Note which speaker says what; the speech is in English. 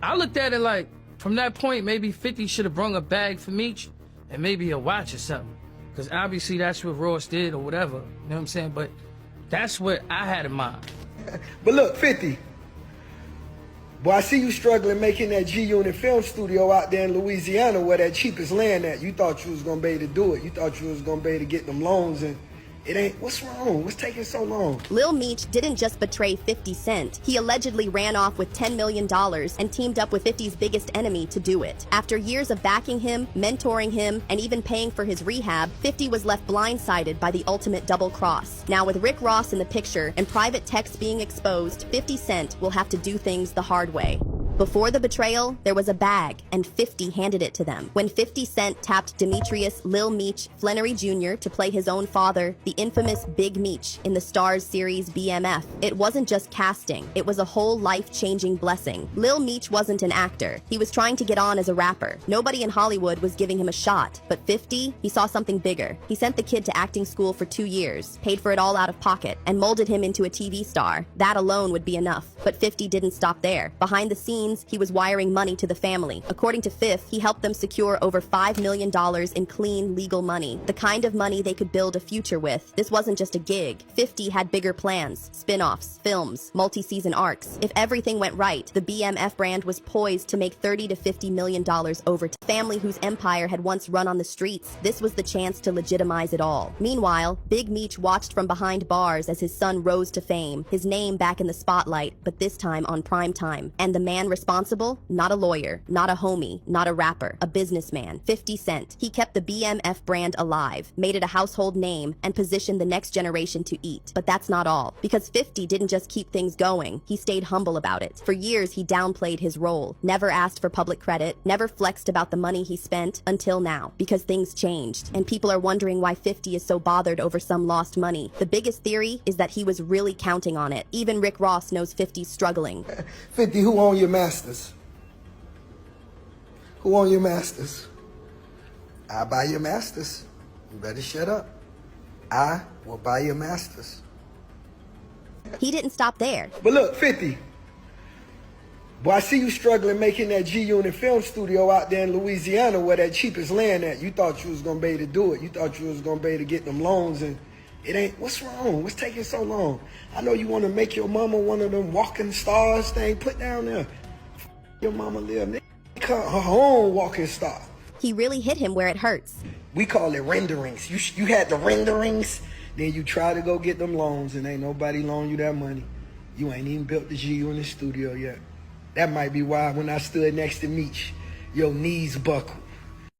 Speaker 1: I looked at it like, from that point, maybe 50 should have brung a bag for Meech and maybe a watch or something. Because obviously that's what Ross did or whatever. You know what I'm saying? But that's what I had in mind.
Speaker 2: But look, 50. Boy, I see you struggling making that G-Unit film studio out there in Louisiana where that cheapest land at. You thought you was going to be able to do it. You thought you was going to be able to get them loans, and it ain't. What's wrong? What's taking so long?
Speaker 3: Lil Meech didn't just betray 50 Cent. He allegedly ran off with $10 million and teamed up with 50's biggest enemy to do it. After years of backing him, mentoring him, and even paying for his rehab, 50 was left blindsided by the ultimate double cross. Now with Rick Ross in the picture and private texts being exposed, 50 Cent will have to do things the hard way. Before the betrayal, there was a bag, and 50 handed it to them. When 50 Cent tapped Demetrius Lil Meech Flannery Jr. to play his own father, the infamous Big Meech, in the Starz series BMF, it wasn't just casting, it was a whole life-changing blessing. Lil Meech wasn't an actor. He was trying to get on as a rapper. Nobody in Hollywood was giving him a shot, but 50, he saw something bigger. He sent the kid to acting school for 2 years, paid for it all out of pocket, and molded him into a TV star. That alone would be enough. But 50 didn't stop there. Behind the scenes, he was wiring money to the family. According to Fifth, he helped them secure over $5 million in clean, legal money, the kind of money they could build a future with. This wasn't just a gig. 50 had bigger plans, spin-offs, films, multi-season arcs. If everything went right, the BMF brand was poised to make $30 to $50 million over time. Family whose empire had once run on the streets, this was the chance to legitimize it all. Meanwhile, Big Meech watched from behind bars as his son rose to fame, his name back in the spotlight, but this time on prime time. And the man responsible? Not a lawyer, not a homie, not a rapper, a businessman. 50 Cent. He kept the BMF brand alive, made it a household name, and positioned the next generation to eat. But that's not all. Because 50 didn't just keep things going, he stayed humble about it. For years, he downplayed his role, never asked for public credit, never flexed about the money he spent, until now. Because things changed, and people are wondering why 50 is so bothered over some lost money. The biggest theory is that he was really counting on it. Even Rick Ross knows 50's struggling.
Speaker 2: 50, who own your masters? Who own your masters? I buy your masters. You better shut up. I will buy your masters.
Speaker 3: He didn't stop there.
Speaker 2: But look, 50. Boy, I see you struggling making that G-Unit film studio out there in Louisiana where that cheapest land at. You thought you was going to be able to do it. You thought you was going to be able to get them loans, and it ain't. What's wrong? What's taking so long? I know you want to make your mama one of them walking stars thing. Put down there. Your mama live. Her own walking star.
Speaker 3: He really hit him where it hurts.
Speaker 2: We call it renderings. You had the renderings, then you try to go get them loans, and ain't nobody loan you that money. You ain't even built the G-Unit studio yet. That might be why when I stood next to Meech, your knees buckled.